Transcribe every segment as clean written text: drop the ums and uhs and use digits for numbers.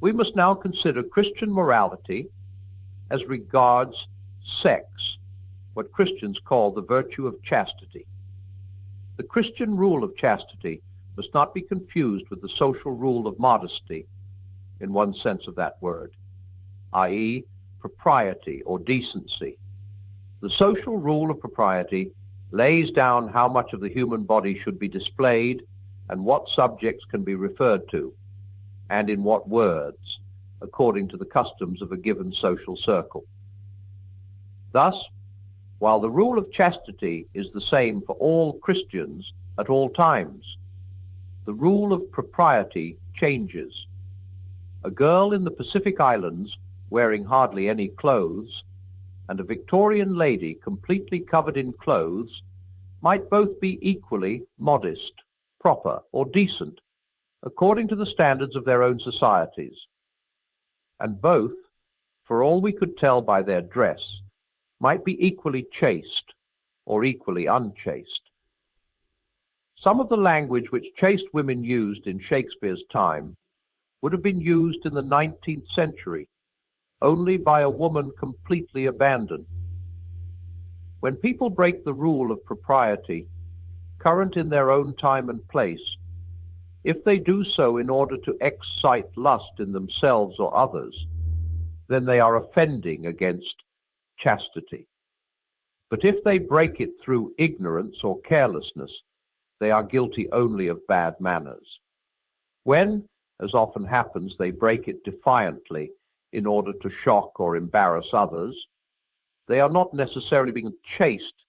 We must now consider Christian morality as regards sex, what Christians call the virtue of chastity. The Christian rule of chastity must not be confused with the social rule of modesty in one sense of that word, i.e., propriety or decency. The social rule of propriety lays down how much of the human body should be displayed and what subjects can be referred to, and in what words, according to the customs of a given social circle. Thus, while the rule of chastity is the same for all Christians at all times, the rule of propriety changes. A girl in the Pacific Islands wearing hardly any clothes and a Victorian lady completely covered in clothes might both be equally modest, proper, or decent, according to the standards of their own societies. And both, for all we could tell by their dress, might be equally chaste or equally unchaste. Some of the language which chaste women used in Shakespeare's time would have been used in the 19th century only by a woman completely abandoned. When people break the rule of propriety, current in their own time and place, if they do so in order to excite lust in themselves or others, then they are offending against chastity. But if they break it through ignorance or carelessness, they are guilty only of bad manners. When, as often happens, they break it defiantly in order to shock or embarrass others, they are not necessarily being chaste,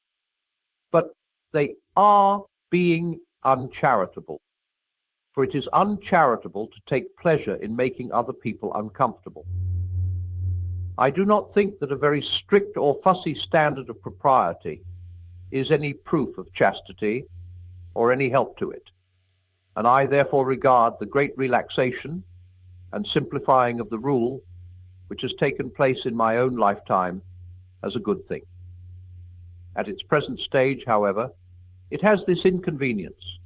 but they are being uncharitable. For it is uncharitable to take pleasure in making other people uncomfortable. I do not think that a very strict or fussy standard of propriety is any proof of chastity or any help to it, and I therefore regard the great relaxation and simplifying of the rule which has taken place in my own lifetime as a good thing. At its present stage, however, it has this inconvenience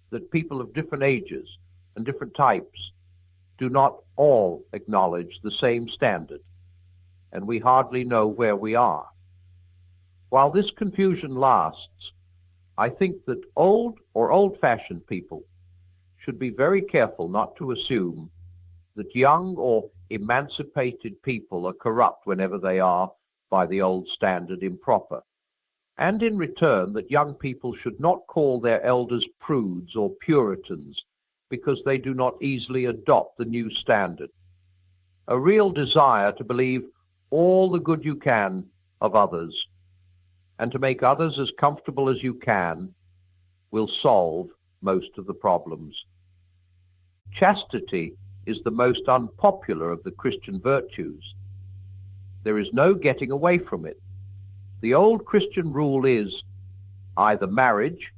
that people of different ages and different types do not all acknowledge the same standard, and we hardly know where we are. While this confusion lasts, I think that old or old-fashioned people should be very careful not to assume that young or emancipated people are corrupt whenever they are, by the old standard, improper, and in return that young people should not call their elders prudes or Puritans because they do not easily adopt the new standard. A real desire to believe all the good you can of others and to make others as comfortable as you can will solve most of the problems. Chastity is the most unpopular of the Christian virtues. There is no getting away from it. The old Christian rule is either marriage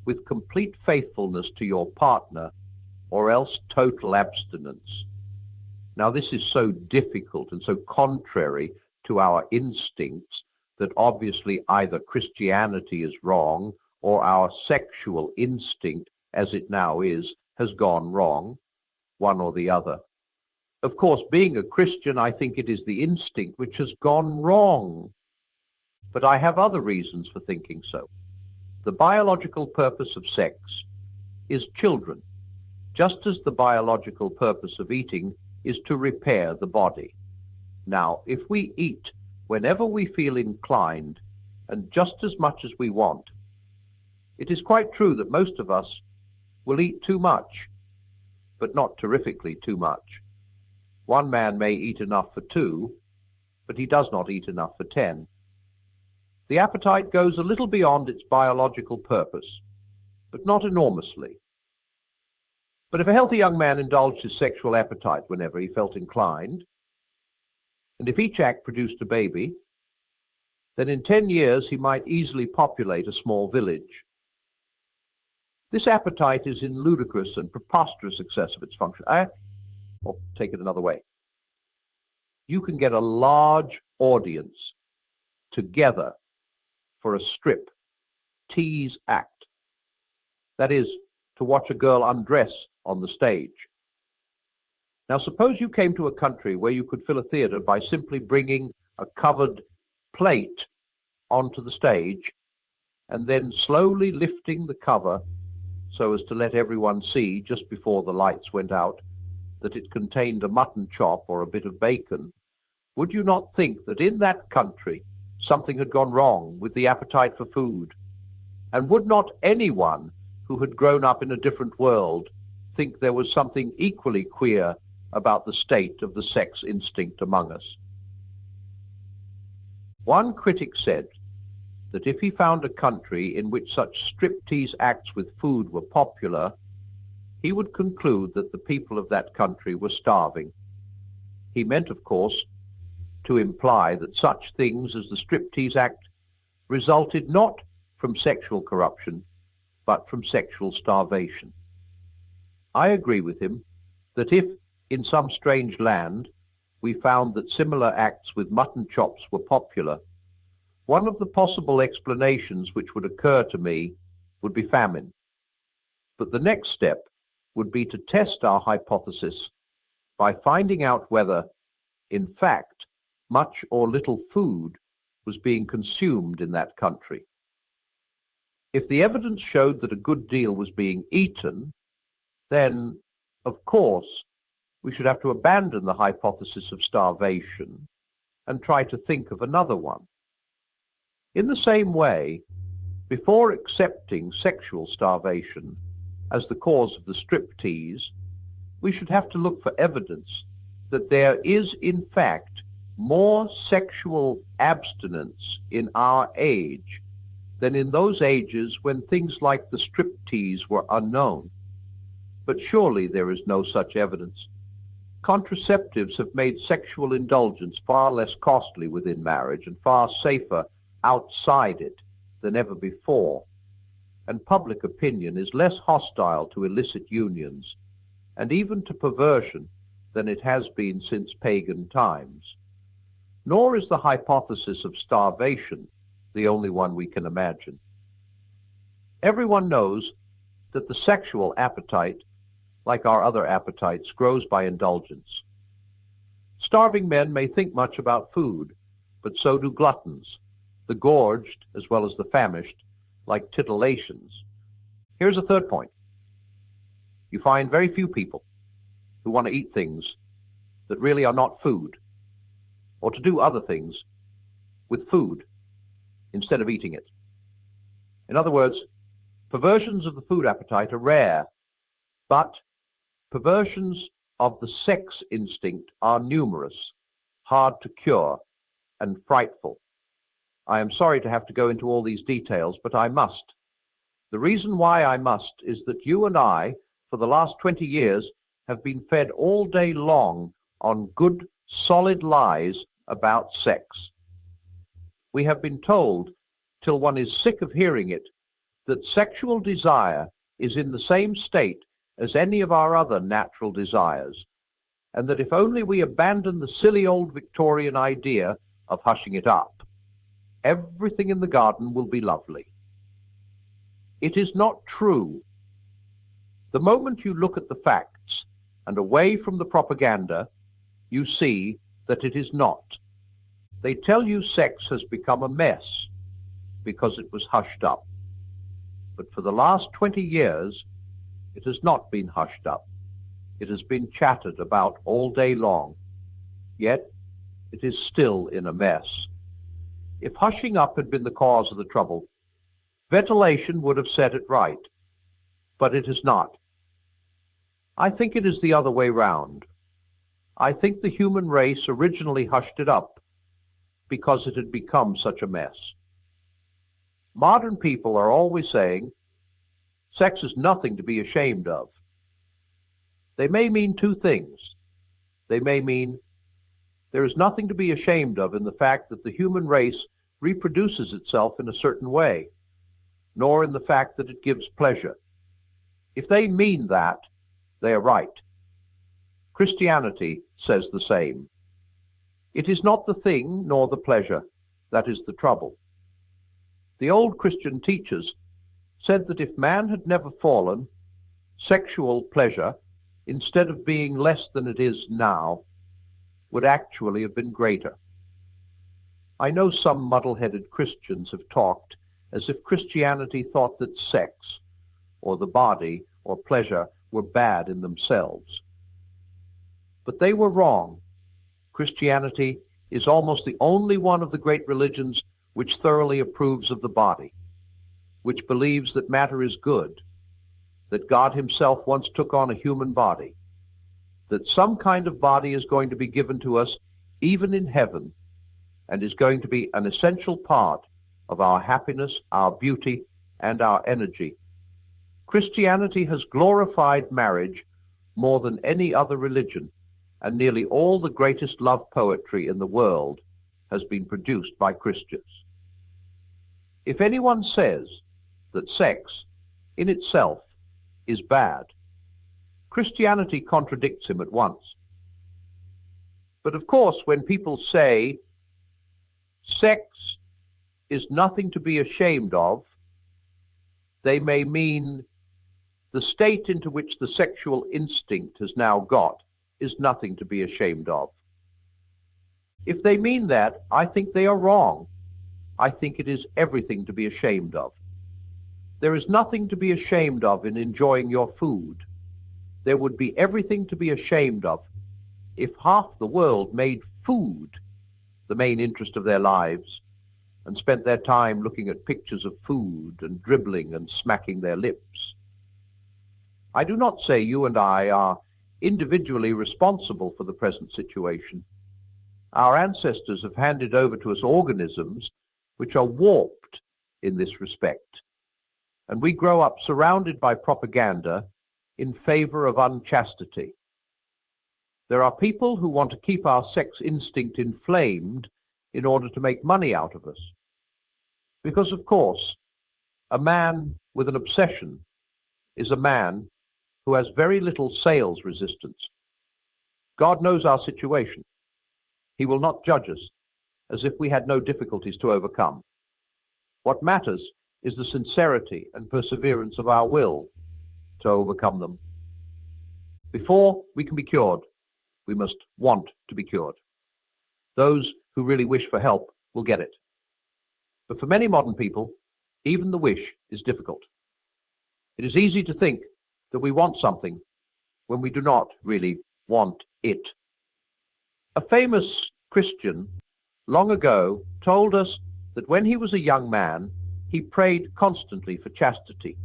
with complete faithfulness to your partner or else total abstinence. Now this is so difficult and so contrary to our instincts that obviously either Christianity is wrong or our sexual instinct, as it now is, has gone wrong, one or the other. Of course, being a Christian, I think it is the instinct which has gone wrong. But I have other reasons for thinking so. The biological purpose of sex is children, just as the biological purpose of eating is to repair the body. Now, if we eat whenever we feel inclined and just as much as we want, it is quite true that most of us will eat too much, but not terrifically too much. One man may eat enough for 2, but he does not eat enough for 10. The appetite goes a little beyond its biological purpose, but not enormously. But if a healthy young man indulged his sexual appetite whenever he felt inclined, and if each act produced a baby, then in 10 years he might easily populate a small village. This appetite is in ludicrous and preposterous excess of its function. Or take it another way. You can get a large audience together for a strip tease act. That is, to watch a girl undress on the stage. Now suppose you came to a country where you could fill a theatre by simply bringing a covered plate onto the stage and then slowly lifting the cover so as to let everyone see just before the lights went out that it contained a mutton chop or a bit of bacon. Would you not think that in that country something had gone wrong with the appetite for food? And would not anyone who had grown up in a different world think there was something equally queer about the state of the sex instinct among us? One critic said that if he found a country in which such striptease acts with food were popular, he would conclude that the people of that country were starving. He meant, of course, to imply that such things as the striptease act resulted not from sexual corruption, but from sexual starvation. I agree with him that if, in some strange land, we found that similar acts with mutton chops were popular, one of the possible explanations which would occur to me would be famine. But the next step would be to test our hypothesis by finding out whether, in fact, much or little food was being consumed in that country. If the evidence showed that a good deal was being eaten, then, of course, we should have to abandon the hypothesis of starvation and try to think of another one. In the same way, before accepting sexual starvation as the cause of the striptease, we should have to look for evidence that there is, in fact, more sexual abstinence in our age than in those ages when things like the striptease were unknown. But surely there is no such evidence. Contraceptives have made sexual indulgence far less costly within marriage and far safer outside it than ever before, and public opinion is less hostile to illicit unions and even to perversion than it has been since pagan times. Nor is the hypothesis of starvation the only one we can imagine. Everyone knows that the sexual appetite, like our other appetites, grows by indulgence. Starving men may think much about food, but so do gluttons, the gorged as well as the famished, like titillations. Here's a third point. You find very few people who want to eat things that really are not food, or to do other things with food instead of eating it. In other words, perversions of the food appetite are rare, but perversions of the sex instinct are numerous, hard to cure, and frightful. I am sorry to have to go into all these details, but I must. The reason why I must is that you and I, for the last 20 years, have been fed all day long on good, solid lies about sex. We have been told, till one is sick of hearing it, that sexual desire is in the same state as any of our other natural desires, and that if only we abandon the silly old Victorian idea of hushing it up, everything in the garden will be lovely. It is not true. The moment you look at the facts and away from the propaganda, you see that it is not. They tell you sex has become a mess because it was hushed up. But for the last 20 years, it has not been hushed up. It has been chattered about all day long. Yet, it is still in a mess. If hushing up had been the cause of the trouble, ventilation would have set it right. But it is not. I think it is the other way round. I think the human race originally hushed it up because it had become such a mess. Modern people are always saying, sex is nothing to be ashamed of. They may mean two things. They may mean there is nothing to be ashamed of in the fact that the human race reproduces itself in a certain way, nor in the fact that it gives pleasure. If they mean that, they are right. Christianity says the same. It is not the thing nor the pleasure that is the trouble. The old Christian teachers said that if man had never fallen, sexual pleasure, instead of being less than it is now, would actually have been greater. I know some muddle-headed Christians have talked as if Christianity thought that sex, or the body, or pleasure were bad in themselves. But they were wrong. Christianity is almost the only one of the great religions which thoroughly approves of the body, which believes that matter is good, that God himself once took on a human body, that some kind of body is going to be given to us even in heaven, and is going to be an essential part of our happiness, our beauty, and our energy. Christianity has glorified marriage more than any other religion, and nearly all the greatest love poetry in the world has been produced by Christians. If anyone says that sex in itself is bad, Christianity contradicts him at once. But of course, when people say sex is nothing to be ashamed of, they may mean the state into which the sexual instinct has now got is nothing to be ashamed of. If they mean that, I think they are wrong. I think it is everything to be ashamed of. There is nothing to be ashamed of in enjoying your food. There would be everything to be ashamed of if half the world made food the main interest of their lives and spent their time looking at pictures of food and dribbling and smacking their lips. I do not say you and I are individually responsible for the present situation. Our ancestors have handed over to us organisms which are warped in this respect, and we grow up surrounded by propaganda in favor of unchastity. There are people who want to keep our sex instinct inflamed in order to make money out of us. Because, of course, a man with an obsession is a man who has very little sales resistance. God knows our situation. He will not judge us as if we had no difficulties to overcome. What matters is the sincerity and perseverance of our will to overcome them. Before we can be cured, we must want to be cured. Those who really wish for help will get it. But for many modern people, even the wish is difficult. It is easy to think that we want something when we do not really want it. A famous Christian long ago told us that when he was a young man, he prayed constantly for chastity.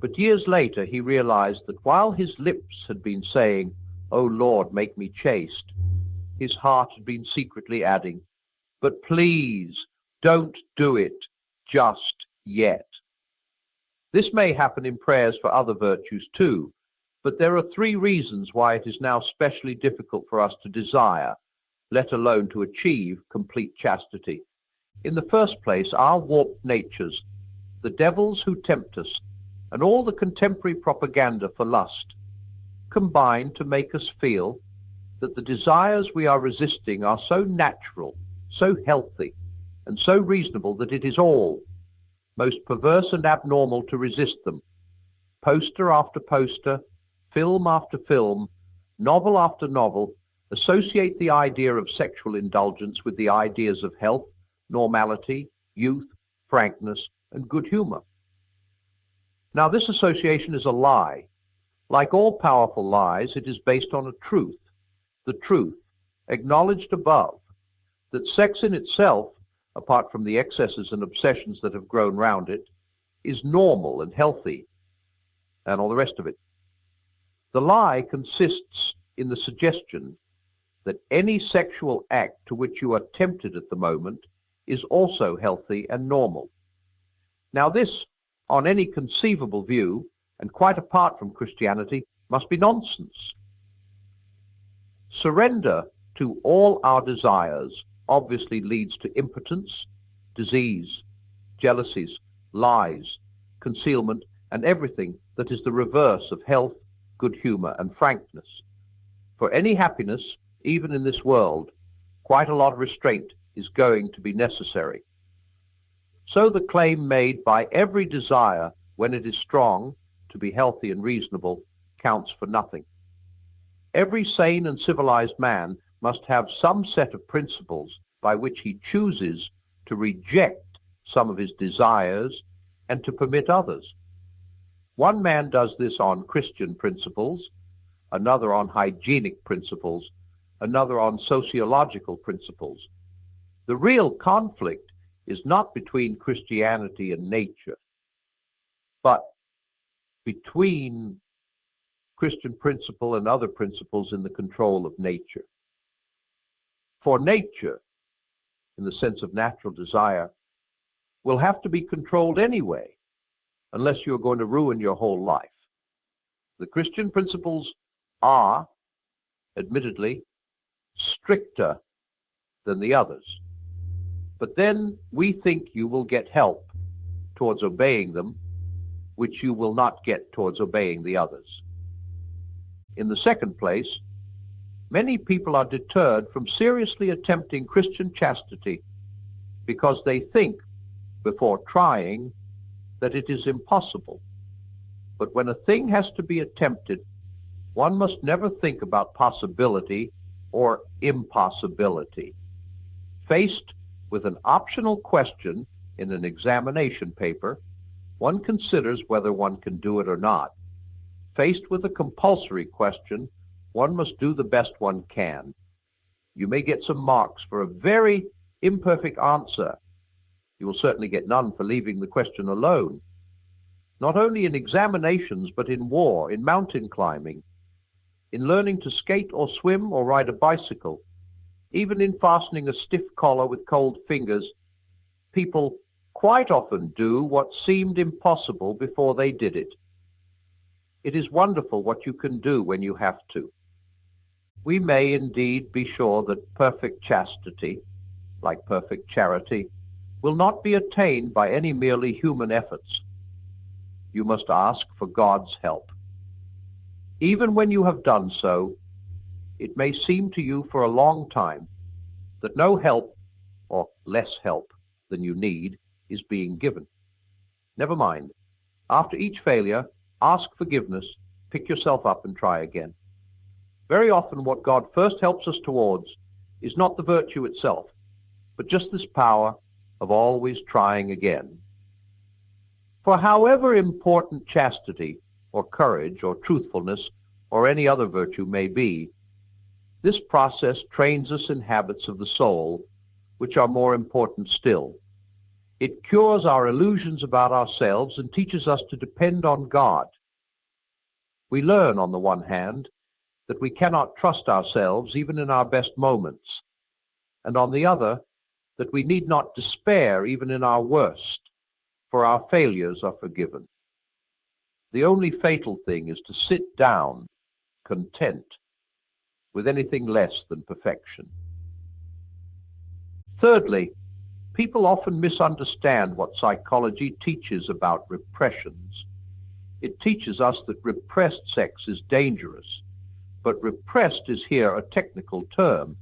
But years later, he realized that while his lips had been saying, "O Lord, make me chaste," his heart had been secretly adding, "But please, don't do it just yet." This may happen in prayers for other virtues too, but there are three reasons why it is now specially difficult for us to desire, let alone to achieve, complete chastity. In the first place, our warped natures, the devils who tempt us, and all the contemporary propaganda for lust, combine to make us feel that the desires we are resisting are so natural, so healthy, and so reasonable that it is all most perverse and abnormal to resist them. Poster after poster, film after film, novel after novel associate the idea of sexual indulgence with the ideas of health, normality, youth, frankness, and good humor. Now, this association is a lie. Like all powerful lies, it is based on a truth, the truth, acknowledged above, that sex in itself, apart from the excesses and obsessions that have grown round it, is normal and healthy, and all the rest of it. The lie consists in the suggestion that any sexual act to which you are tempted at the moment is also healthy and normal. Now this, on any conceivable view, and quite apart from Christianity, must be nonsense. Surrender to all our desires obviously leads to impotence, disease, jealousies, lies, concealment, and everything that is the reverse of health, good humor, and frankness. For any happiness, even in this world, quite a lot of restraint is going to be necessary. So the claim made by every desire, when it is strong, to be healthy and reasonable, counts for nothing. Every sane and civilized man must have some set of principles by which he chooses to reject some of his desires and to permit others. One man does this on Christian principles, another on hygienic principles, another on sociological principles. The real conflict is not between Christianity and nature, but between Christian principle and other principles in the control of nature. For nature, in the sense of natural desire, will have to be controlled anyway, unless you're going to ruin your whole life. The Christian principles are, admittedly, stricter than the others. But then we think you will get help towards obeying them, which you will not get towards obeying the others. In the second place, many people are deterred from seriously attempting Christian chastity because they think, before trying, that it is impossible. But when a thing has to be attempted, one must never think about possibility or impossibility. Faced with an optional question in an examination paper, one considers whether one can do it or not. Faced with a compulsory question, one must do the best one can. You may get some marks for a very imperfect answer. You will certainly get none for leaving the question alone. Not only in examinations, but in war, in mountain climbing, in learning to skate or swim or ride a bicycle, even in fastening a stiff collar with cold fingers, people quite often do what seemed impossible before they did it. It is wonderful what you can do when you have to. We may indeed be sure that perfect chastity, like perfect charity, will not be attained by any merely human efforts. You must ask for God's help. Even when you have done so, it may seem to you for a long time that no help, or less help than you need, is being given. Never mind. After each failure, ask forgiveness, pick yourself up and try again. Very often what God first helps us towards is not the virtue itself, but just this power of always trying again. For however important chastity, or courage, or truthfulness, or any other virtue may be, this process trains us in habits of the soul, which are more important still. It cures our illusions about ourselves and teaches us to depend on God. We learn, on the one hand, that we cannot trust ourselves even in our best moments, and on the other, that we need not despair even in our worst, for our failures are forgiven. The only fatal thing is to sit down, content, with anything less than perfection. Thirdly, people often misunderstand what psychology teaches about repressions. It teaches us that repressed sex is dangerous, but repressed is here a technical term.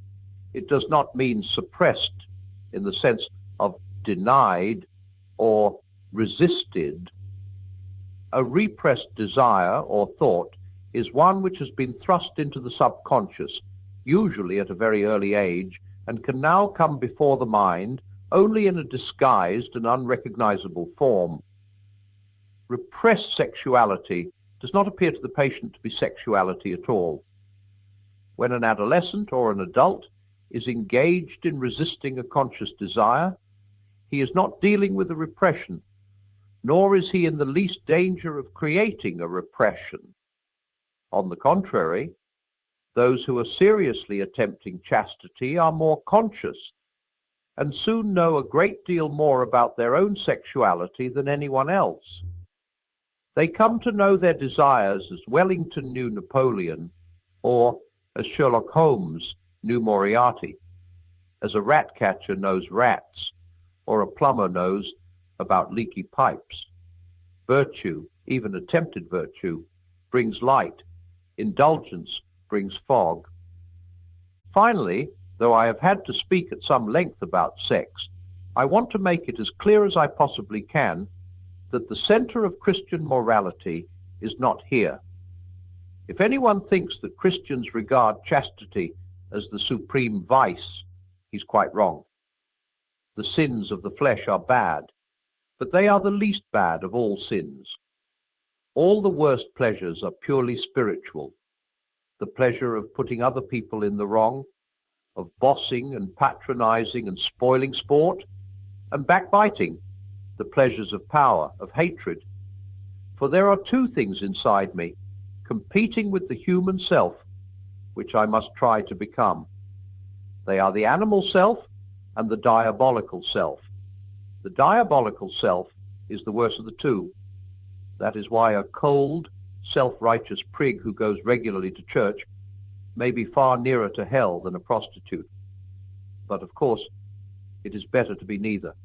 It does not mean suppressed in the sense of denied or resisted. A repressed desire or thought is one which has been thrust into the subconscious, usually at a very early age, and can now come before the mind only in a disguised and unrecognizable form. Repressed sexuality does not appear to the patient to be sexuality at all. When an adolescent or an adult is engaged in resisting a conscious desire, he is not dealing with a repression, nor is he in the least danger of creating a repression. On the contrary, those who are seriously attempting chastity are more conscious and soon know a great deal more about their own sexuality than anyone else. They come to know their desires as Wellington knew Napoleon, or as Sherlock Holmes knew Moriarty, as a rat catcher knows rats, or a plumber knows about leaky pipes. Virtue, even attempted virtue, brings light. Indulgence brings fog. Finally, though I have had to speak at some length about sex, I want to make it as clear as I possibly can that the center of Christian morality is not here. If anyone thinks that Christians regard chastity as the supreme vice, he's quite wrong. The sins of the flesh are bad, but they are the least bad of all sins. All the worst pleasures are purely spiritual. The pleasure of putting other people in the wrong, of bossing and patronizing and spoiling sport, and backbiting, the pleasures of power, of hatred. For there are two things inside me, competing with the human self, which I must try to become. They are the animal self and the diabolical self. The diabolical self is the worst of the two. That is why a cold, self-righteous prig who goes regularly to church may be far nearer to hell than a prostitute. But of course, it is better to be neither.